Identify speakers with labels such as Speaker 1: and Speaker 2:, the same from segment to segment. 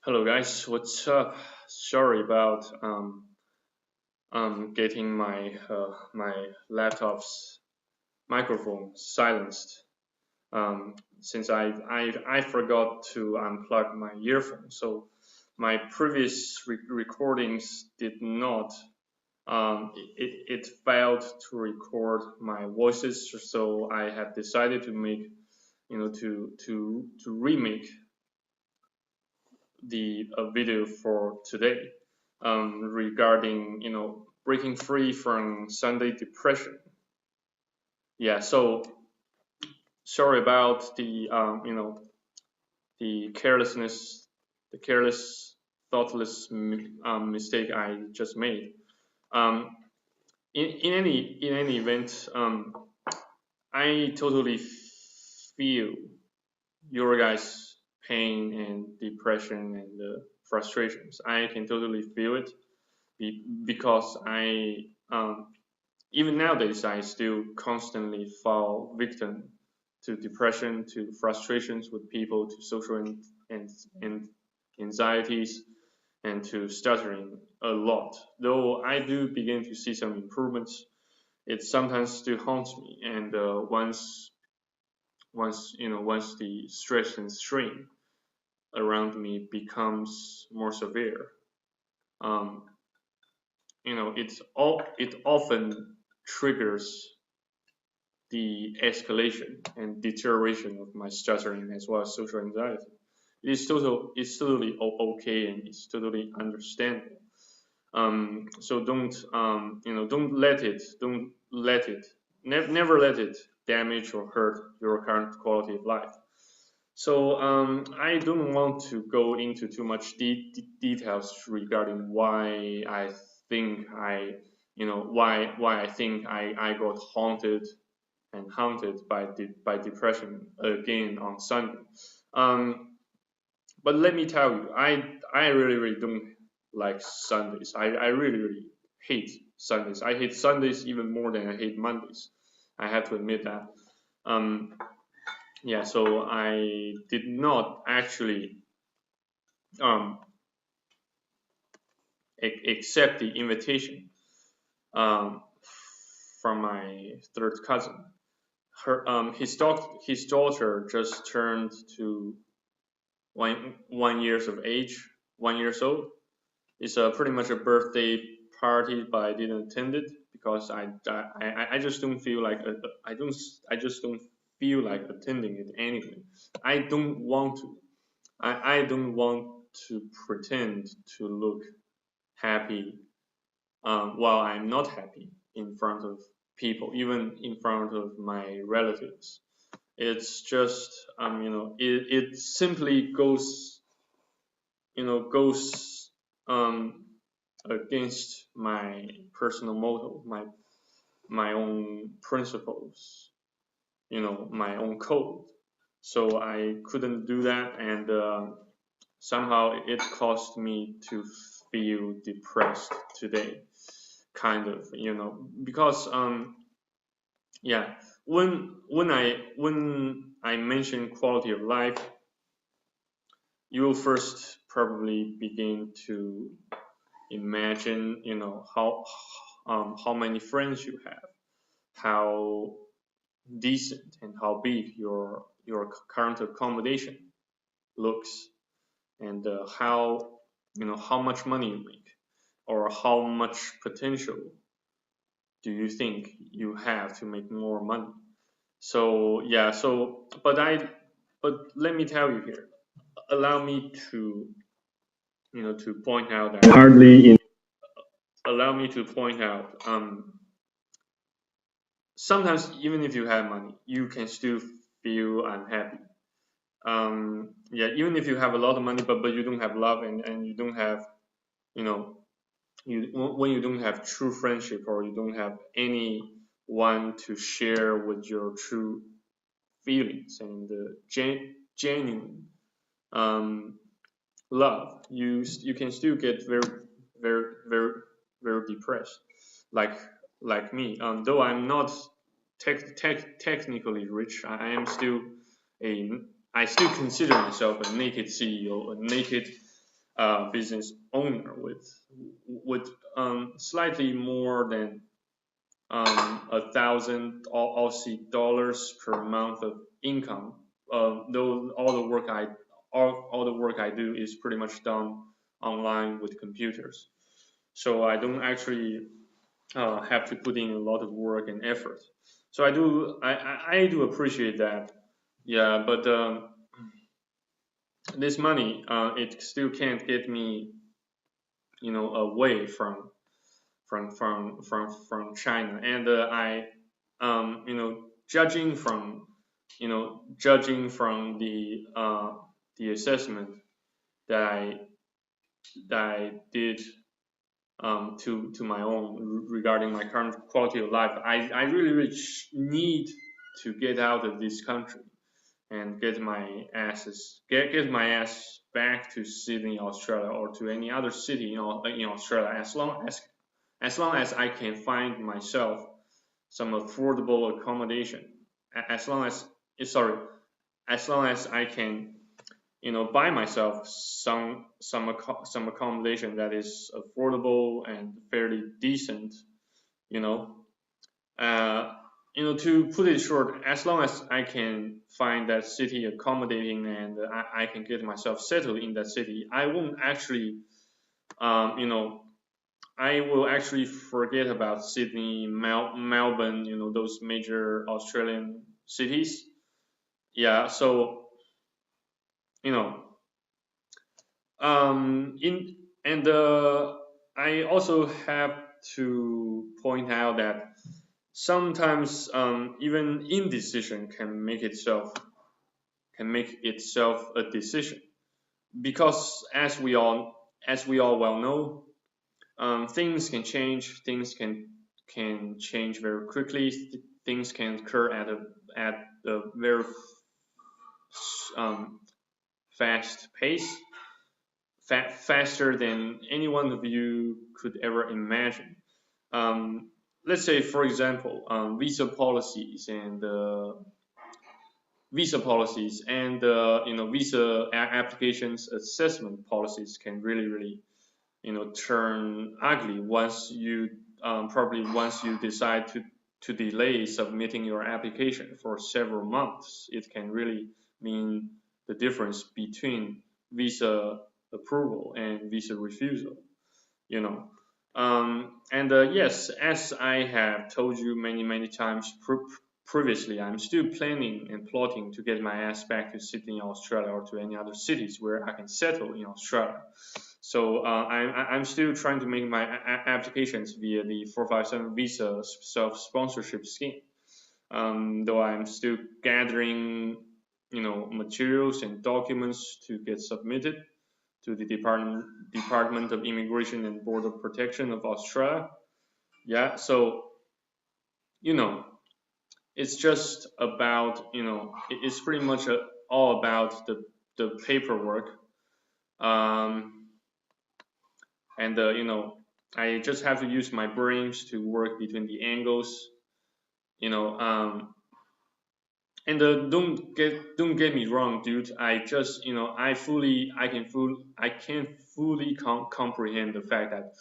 Speaker 1: Hello guys, what's up? Sorry about getting my laptop's microphone silenced. Since I forgot to unplug my earphone, so my previous recordings did not it failed to record my voices, so I have decided to make to remake the video for today regarding breaking free from Sunday depression. Yeah, so sorry about the the carelessness, the careless, thoughtless mistake I just made. Um, in any event, I totally feel your guys' pain and depression and frustrations. I can totally feel it because I even nowadays I still constantly fall victim to depression, to frustrations with people, to social and anxieties, and to stuttering a lot. Though I do begin to see some improvements, it sometimes still haunts me. And once the stress and strain around me becomes more severe, um, it often triggers the escalation and deterioration of my stuttering as well as social anxiety. It's totally okay and it's totally understandable. So don't let it, never let it damage or hurt your current quality of life. So I don't want to go into too much details regarding why I think why I think I got haunted by depression again on Sunday. Um, but let me tell you, I really don't like Sundays. I really hate Sundays. I hate Sundays even more than I hate Mondays. I have to admit that. Um, yeah, so I did not actually um, accept the invitation um, from my third cousin. His daughter just turned to one years of age, 1 years old. It's pretty much a birthday party, but I didn't attend it because I just don't feel like I just don't feel like attending it anyway. I don't want to. I don't want to pretend to look happy while I'm not happy in front of people, even in front of my relatives. It's just it simply goes against my personal motto, my own principles, my own code. So I couldn't do that, and somehow it caused me to feel depressed today, kind of, because yeah, when I mention quality of life, you will first probably begin to imagine, how many friends you have, how decent and how big your current accommodation looks, and how much money you make, or how much potential do you think you have to make more money. So yeah, but let me tell you here, allow me to point out that hardly in allow me to point out sometimes even if you have money, you can still feel unhappy. Yeah, even if you have a lot of money, but you don't have love, and you don't have, you know when you don't have true friendship, or you don't have anyone to share with your true feelings and genuine um, love, you can still get very very very depressed, like me. Though I'm not technically rich, I am still a I still consider myself a naked CEO, a naked business owner with slightly more than 1,000 Aussie dollars per month of income. Though all the work I do is pretty much done online with computers, so I don't actually have to put in a lot of work and effort. So I do appreciate that. Yeah, but this money it still can't get me away from China, and I judging from the assessment that I did to my own regarding my current quality of life, I really need to get out of this country and get my ass back to Sydney, Australia, or to any other city in Australia, as long as I can find myself some affordable accommodation. As long as sorry, as long as I can buy myself some accommodation that is affordable and fairly decent, you know. Uh, to put it short, as long as I can find that city accommodating and I can get myself settled in that city, I won't actually, I will actually forget about Sydney, Melbourne, those major Australian cities. Yeah, so you know, in and I also have to point out that sometimes even indecision can make itself a decision, because as we all well know, things can change, can change very quickly, things can occur at a very um, fast pace, faster than any one of you could ever imagine. Let's say, for example, visa policies and visa applications assessment policies can really turn ugly once you decide to delay submitting your application for several months. It can really mean the difference between visa approval and visa refusal. You know, and yes, as I have told you many times previously, I'm still planning and plotting to get my ass back to Sydney, Australia, or to any other cities where I can settle in Australia. So I'm still trying to make my applications via the 457 visa self-sponsorship scheme. Though I'm still gathering, materials and documents to get submitted to the Department of Immigration and Border Protection of Australia. Yeah, so you know, it's just about it's pretty much all about the paperwork. Um, and I just have to use my brains to work between the angles. You know, and don't get me wrong, dude. I just I can fully comprehend the fact that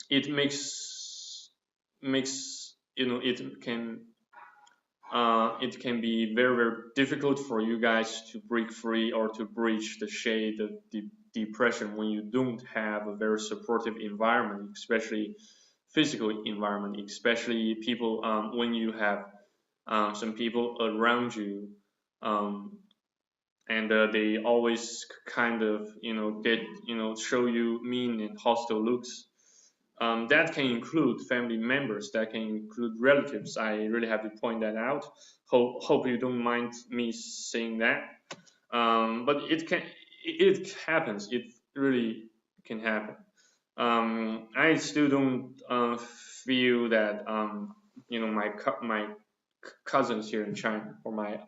Speaker 1: it makes it can be very difficult for you guys to break free or to breach the shade of depression when you don't have a very supportive environment, especially physical environment, especially people when you have some people around you, um, and they always kind of get show you mean and hostile looks. That can include family members, that can include relatives. I really have to point that out. Hope you don't mind me saying that. But it happens. It really can happen. I still don't feel that my cousins here in China, or my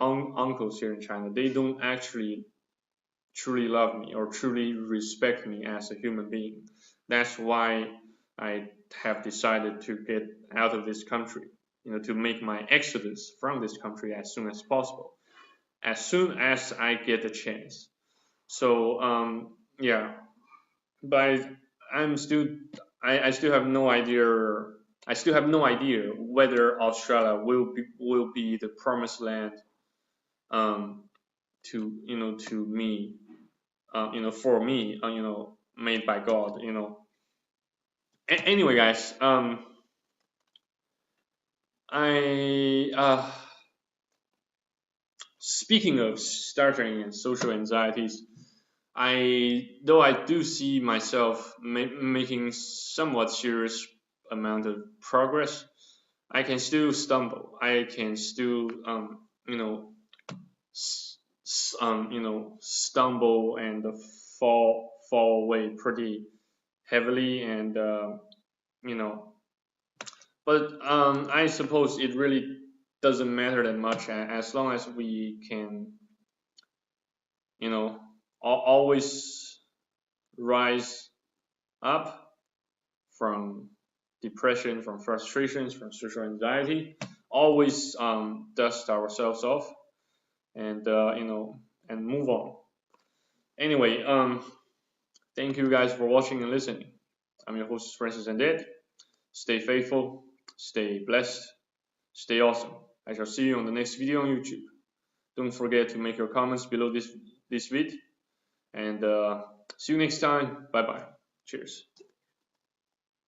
Speaker 1: uncles here in China, they don't actually truly love me or truly respect me as a human being. That's why I have decided to get out of this country, to make my exodus from this country as soon as possible, as soon as I get the chance. So yeah, but I'm still I still have no idea. I still have no idea whether Australia will be the promised land um, to to me for me made by God Anyway, guys, I speaking of stuttering and social anxieties, though I do see myself making somewhat serious amount of progress, I can still stumble. I can still stumble and fall away pretty heavily, and you know but I suppose it really doesn't matter that much as long as we can always rise up from depression, from frustrations, from social anxiety, always dust ourselves off, and and move on. Anyway, thank you guys for watching and listening. I'm your host Francis and Ed. Stay faithful, stay blessed, stay awesome. I shall see you on the next video on YouTube. Don't forget to make your comments below this vid, and see you next time. Bye bye. Cheers.